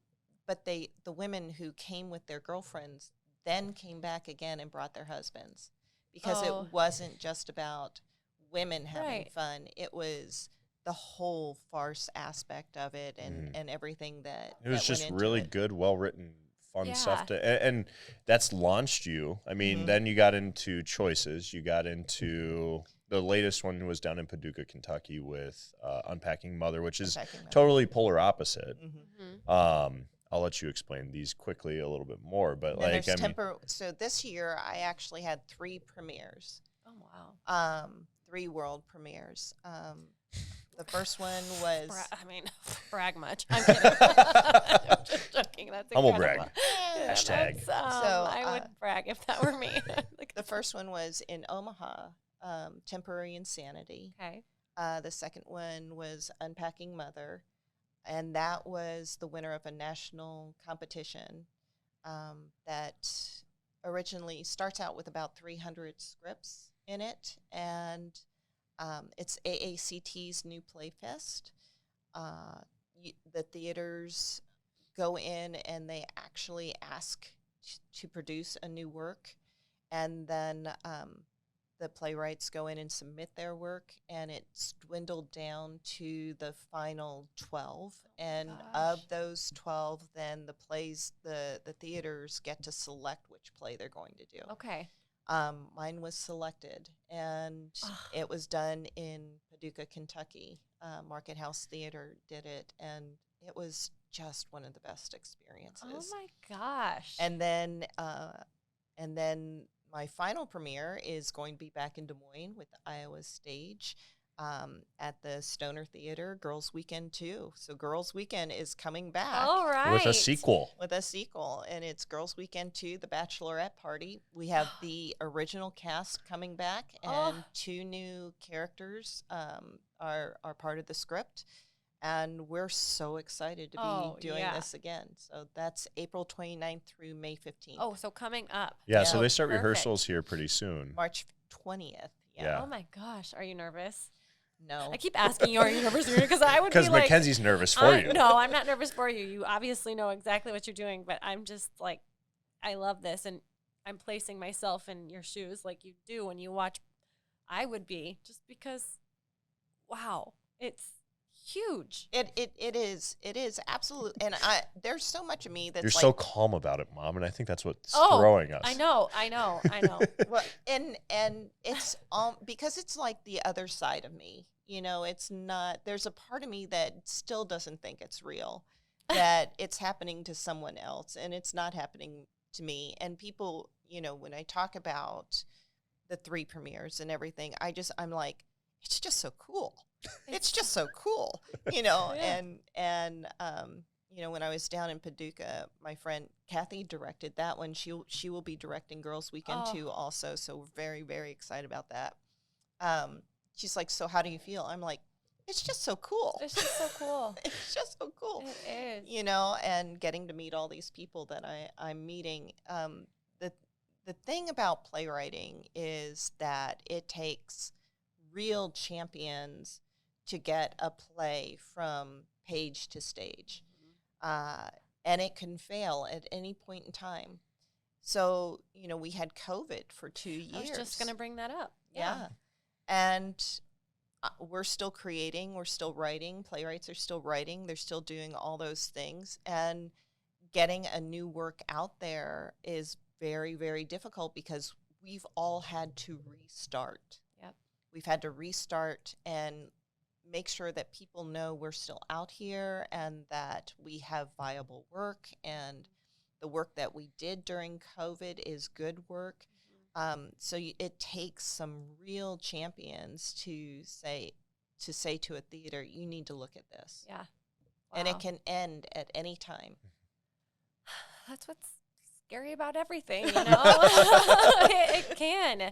but the women who came with their girlfriends then came back again and brought their husbands, because it wasn't just about women having fun. It was the whole farce aspect of it and everything that it was that just went into really it. good, well written, fun Yeah. stuff and that's launched you. I mean, then you got into Choices, you got into the latest one was down in Paducah, Kentucky with Unpacking Mother, which is Unpacking Mother. totally polar opposite. Mm-hmm. I'll let you explain these quickly a little bit more, but And like, there's so this year I actually had 3 premieres. Oh, wow. 3 world premieres. The first one was brag much. I'm kidding. I'm just joking. That's Humble incredible. brag. Yeah, Hashtag. I would brag if that were me. the first one was in Omaha, Temporary Insanity. Okay. The second one was Unpacking Mother, and that was the winner of a national competition that originally starts out with about 300 scripts in it, and it's AACT's New Play Fest. The theaters go in and they actually ask to produce a new work, and then the playwrights go in and submit their work, and it's dwindled down to the final 12. And of those 12, then the theaters get to select which play they're going to do. Okay. Mine was selected, and it was done in Paducah, Kentucky. Market House Theater did it, and it was just one of the best experiences. Oh my gosh. And then my final premiere is going to be back in Des Moines with the Iowa Stage at the Stoner Theater, Girls Weekend 2. So Girls Weekend is coming back. All right. With a sequel. And it's Girls Weekend 2, The Bachelorette Party. We have the original cast coming back, and 2 new characters are part of the script. And we're so excited to be doing this again. So that's April 29th through May 15th. Oh, so coming up. Yeah, so they start Perfect. rehearsals here pretty soon. March 20th. Yeah. Oh my gosh. Are you nervous? No. I keep asking you, are you nervous? Because I would be like. Because Mackenzie's nervous for you. No, I'm not nervous for you. You obviously know exactly what you're doing, but I'm just like, I love this. And I'm placing myself in your shoes like you do when you watch. I would be, just because, wow, it's huge. It is absolutely. And there's so much of me that's You're like, so calm about it, Mom, and I think that's what's throwing us. I know. well, and it's because it's like the other side of me. You know, it's not. There's a part of me that still doesn't think it's real, that it's happening to someone else, and it's not happening to me. And people, you know, when I talk about the 3 premieres and everything, I'm like, it's just so cool. It's just so cool, you know. Yeah. And you know, when I was down in Paducah, my friend Kathy directed that one. She will be directing Girls Weekend 2 also. So we're very, very excited about that. She's like, so how do you feel? I'm like, it's just so cool. It's just so cool. It's just so cool. It is. You know, and getting to meet all these people that I'm meeting. The thing about playwriting is that it takes real champions to get a play from page to stage. And it can fail at any point in time. So, you know, we had COVID for 2 years. I was just going to bring that up. Yeah. And we're still creating, we're still writing, playwrights are still writing, they're still doing all those things. And getting a new work out there is very, very difficult because we've all had to restart. Yep. We've had to restart and make sure that people know we're still out here and that we have viable work, and the work that we did during COVID is good work. So it takes some real champions to say to a theater, you need to look at this. Yeah. And Wow. it can end at any time. That's what's scary about everything, you know? it can.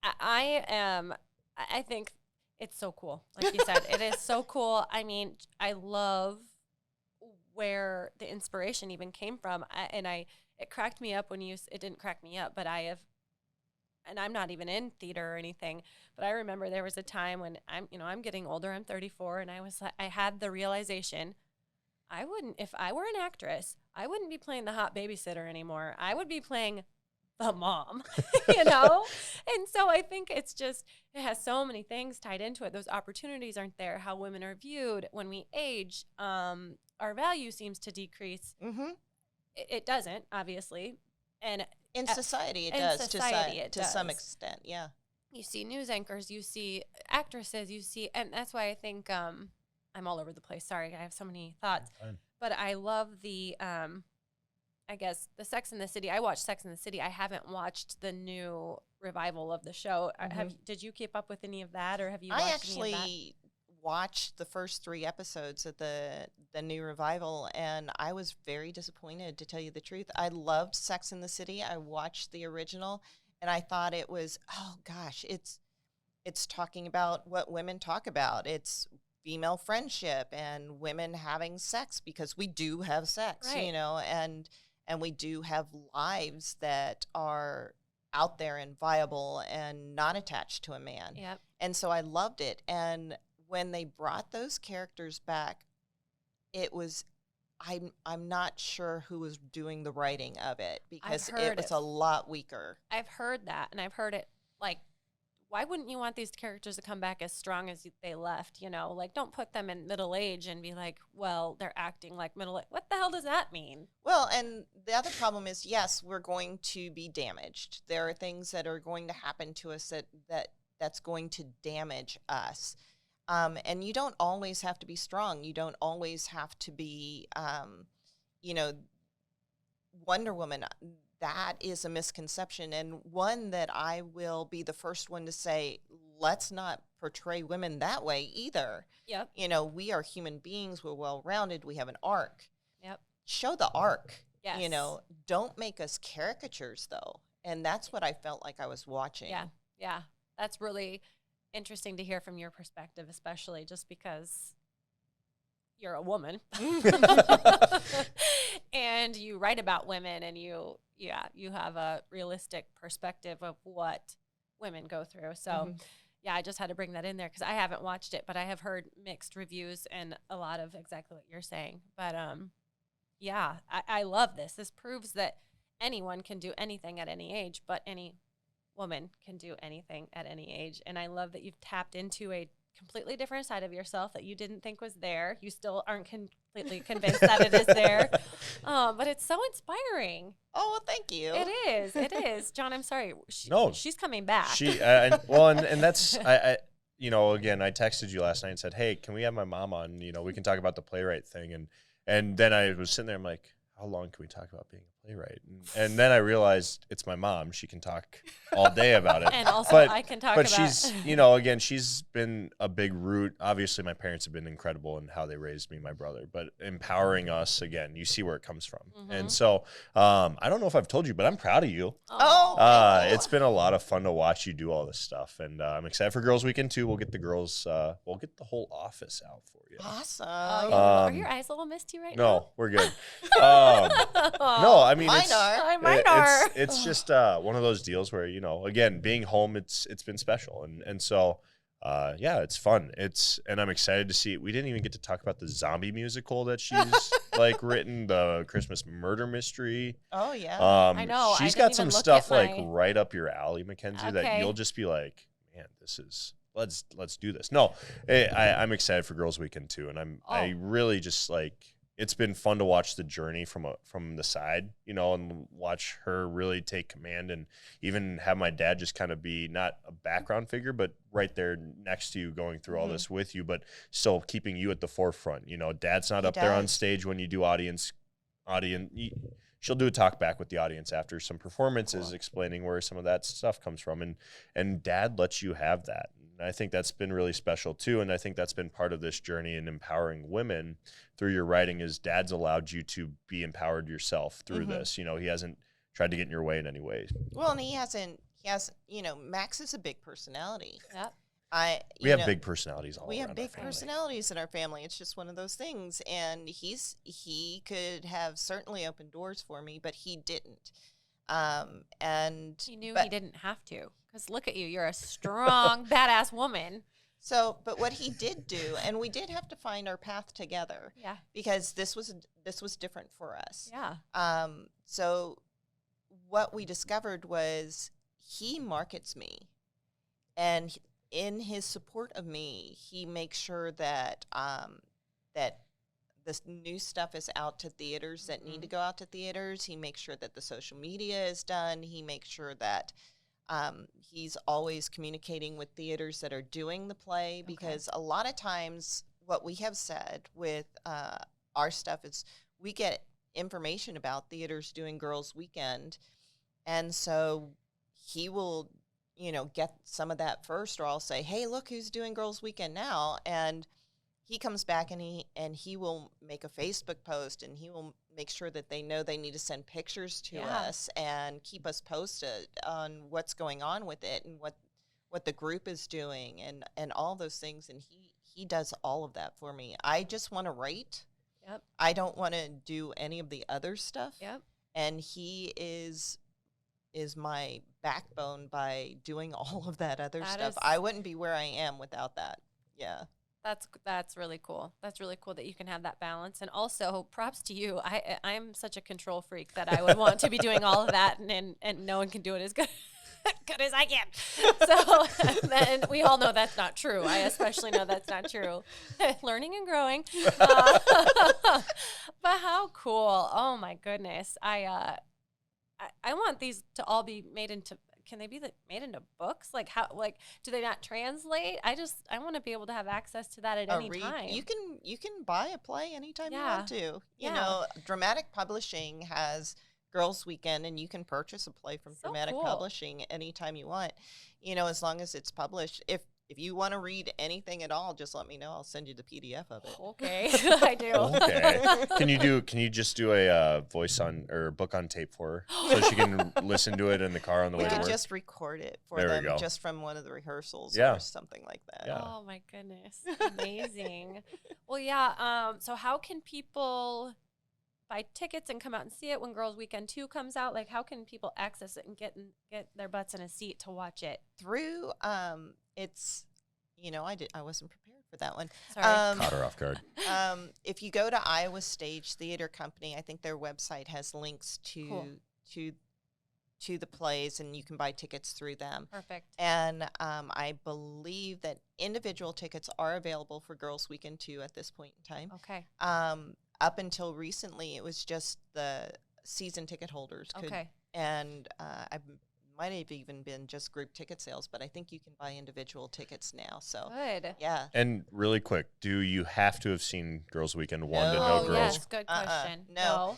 I think it's so cool. Like you said, it is so cool. I mean, I love where the inspiration even came from. It cracked me up when it didn't crack me up, but and I'm not even in theater or anything, but I remember there was a time when I'm getting older, I'm 34, and I had the realization, if I were an actress, I wouldn't be playing the hot babysitter anymore. I would be playing the mom, you know? And so I think it's just, it has so many things tied into it. Those opportunities aren't there. How women are viewed when we age, our value seems to decrease. Mm-hmm. It doesn't, obviously. And in society, it in does society, it to some does. extent. Yeah. You see news anchors, you see actresses, you see, and that's why I think I'm all over the place. Sorry, I have so many thoughts. Fine. But I love the, I guess, the Sex and the City. I watched Sex and the City. I haven't watched the new revival of the show. Did you keep up with any of that, or have you watched I any actually of that? watched the first 3 episodes of the new revival, and I was very disappointed, to tell you the truth. I loved Sex and the City. I watched the original, and I thought it was, oh gosh, it's talking about what women talk about. It's female friendship and women having sex, because we do have sex, Right. you know, and we do have lives that are out there and viable and not attached to a man. Yep. And so I loved it. And when they brought those characters back, it was, I'm not sure who was doing the writing of it, because it was a lot weaker. I've heard that, and I've heard it, like, why wouldn't you want these characters to come back as strong as they left, you know? Like, don't put them in middle age and be like, well, they're acting like middle age. What the hell does that mean? Well, and the other problem is, yes, we're going to be damaged. There are things that are going to happen to us that's going to damage us. And you don't always have to be strong. You don't always have to be, you know, Wonder Woman. That is a misconception, and one that I will be the first one to say, let's not portray women that way either. Yep. You know, we are human beings. We're well-rounded. We have an arc. Yep. Show the arc. Yes. You know, don't make us caricatures, though. And that's what I felt like I was watching. Yeah. Yeah. That's really interesting to hear from your perspective, especially just because you're a woman and you write about women, and you have a realistic perspective of what women go through. So yeah, I just had to bring that in there because I haven't watched it, but I have heard mixed reviews and a lot of exactly what you're saying. But yeah, I love this. This proves that anyone can do anything at any age, but any woman can do anything at any age. And I love that you've tapped into a completely different side of yourself that you didn't think was there. You still aren't completely convinced that it is there. But it's so inspiring. Oh, well, thank you. It is. It is. John, I'm sorry. She's coming back. Well, and that's, I you know, again, I texted you last night and said, hey, can we have my mom on? You know, we can talk about the playwright thing. And then I was sitting there, I'm like, how long can we talk about being a playwright? And then I realized it's my mom. She can talk all day about it. And also I can talk about But she's, you know, again, she's been a big root. Obviously, my parents have been incredible in how they raised me and my brother. But empowering us, again, you see where it comes from. And so I don't know if I've told you, but I'm proud of you. It's been a lot of fun to watch you do all this stuff. And I'm excited for Girls Weekend, too. We'll get the girls, we'll get the whole office out for you. Awesome. Are your eyes a little misty right now? No, we're good. No, I mean, Mine are. it's just one of those deals where, you know, again, being home, it's been special. And so, yeah, it's fun. And I'm excited to see it. We didn't even get to talk about the zombie musical that she's like written, the Christmas murder mystery. Oh, yeah. I know. She's got some stuff like right up your alley, Mackenzie, that you'll just be like, man, this is, let's do this. No, I'm excited for Girls Weekend too. And I really just like, it's been fun to watch the journey from the side, you know, and watch her really take command, and even have my dad just kind of be not a background figure, but right there next to you, going through all this with you, but still keeping you at the forefront. You know, Dad's not up there on stage when you do audience. She'll do a talk back with the audience after some performances, explaining where some of that stuff comes from, and Dad lets you have that. And I think that's been really special too, and I think that's been part of this journey in empowering women through your writing. Is Dad's allowed you to be empowered yourself through this. You know, he hasn't tried to get in your way in any way. Well, and he has, you know, Max is a big personality. Yep. We have big personalities all around. We have big our family. personalities in our family. It's just one of those things. And he could have certainly opened doors for me, but he didn't. And he knew he didn't have to, because look at you. You're a strong, badass woman. So, but what he did do, and we did have to find our path together. Yeah. Because this was different for us. Yeah. So what we discovered was he markets me, and in his support of me, he makes sure that that this new stuff is out to theaters that need to go out to theaters. He makes sure that the social media is done. He makes sure that he's always communicating with theaters that are doing the play, because a lot of times what we have said with our stuff is we get information about theaters doing Girls Weekend, and so he will, get some of that first, or I'll say, hey, look who's doing Girls Weekend now, and he comes back and he will make a Facebook post, and he will make sure that they know they need to send pictures to us and keep us posted on what's going on with it and what the group is doing and all those things. And he does all of that for me. I just want to write. Yep. I don't want to do any of the other stuff. Yep. And he is my backbone by doing all of that other stuff. I wouldn't be where I am without that. Yeah. That's really cool. That's really cool that you can have that balance. And also, props to you. I'm such a control freak that I would want to be doing all of that, and no one can do it as good as I can. So then we all know that's not true. I especially know that's not true. Learning and growing. But how cool! Oh my goodness. I want these to all be made into. Can they be made into books? Like how? Like do they not translate? I want to be able to have access to that at any time. You can buy a play anytime you want to. You know, Dramatic Publishing has Girls Weekend, and you can purchase a play from Dramatic Publishing anytime you want. As long as it's published. If you want to read anything at all, just let me know. I'll send you the PDF of it. Okay, I do. Okay. Can you just do a voice on or book on tape for her so she can listen to it in the car on the way to work? We could just record it for them just from one of the rehearsals or something like that. Yeah. Oh my goodness, amazing. Well, yeah. So how can people buy tickets and come out and see it when Girls Weekend 2 comes out? Like, how can people access it and get their butts in a seat to watch it? Through it's, I wasn't prepared for that one. Sorry. Caught her off guard. If you go to Iowa Stage Theater Company, I think their website has links to the plays, and you can buy tickets through them. Perfect. And I believe that individual tickets are available for Girls Weekend 2 at this point in time. Okay. Up until recently, it was just the season ticket holders could. Okay. And I might have even been just group ticket sales, but I think you can buy individual tickets now. So good. Yeah. And really quick, do you have to have seen Girls Weekend 1 to know Oh, Girls? yes, good question. No.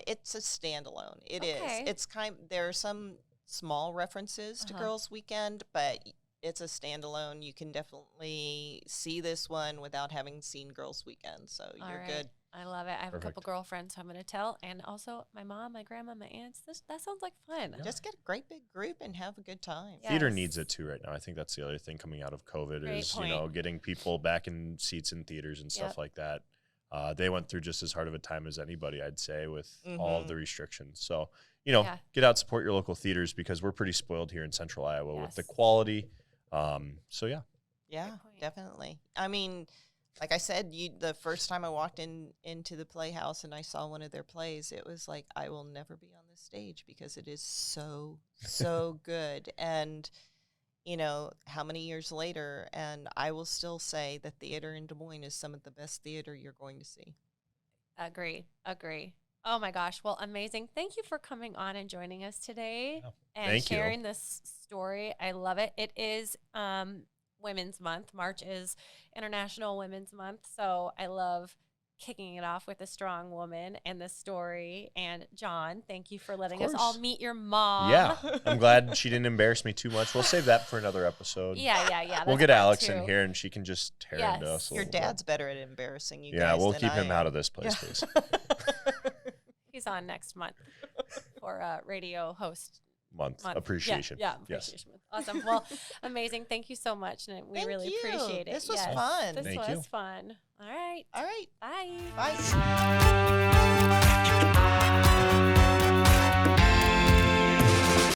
It's a standalone. It is. It's there are some small references to Girls Weekend, but it's a standalone. You can definitely see this one without having seen Girls Weekend. So you're good. I love it. I have a couple girlfriends who I'm going to tell, and also my mom, my grandma, my aunts. That sounds like fun. Yeah. Just get a great big group and have a good time. Yes. Theater needs it too right now. I think that's the other thing coming out of COVID is, getting people back in seats in theaters and stuff like that. They went through just as hard of a time as anybody, I'd say, with all of the restrictions. So, get out, support your local theaters, because we're pretty spoiled here in Central Iowa with the quality. Yeah. Yeah, definitely. I mean, like I said, the first time I walked into the Playhouse and I saw one of their plays, it was like, I will never be on this stage because it is so, so good. And, how many years later, and I will still say the theater in Des Moines is some of the best theater you're going to see. Agree. Oh my gosh. Well, amazing. Thank you for coming on and joining us today and sharing this story. I love it. It is Women's Month. March is International Women's Month. So I love kicking it off with a strong woman and this story. And John, thank you for letting us all meet your mom. Yeah. I'm glad she didn't embarrass me too much. We'll save that for another episode. Yeah. We'll get Alex in here and she can just tear into us. Your dad's better at embarrassing you guys. Yeah, we'll keep him out of this place, please. He's on next month for radio host month. Appreciation. Yeah, appreciation month. Awesome. Well, amazing. Thank you so much. And we really appreciate it. This was fun. This was fun. All right. Bye. Bye.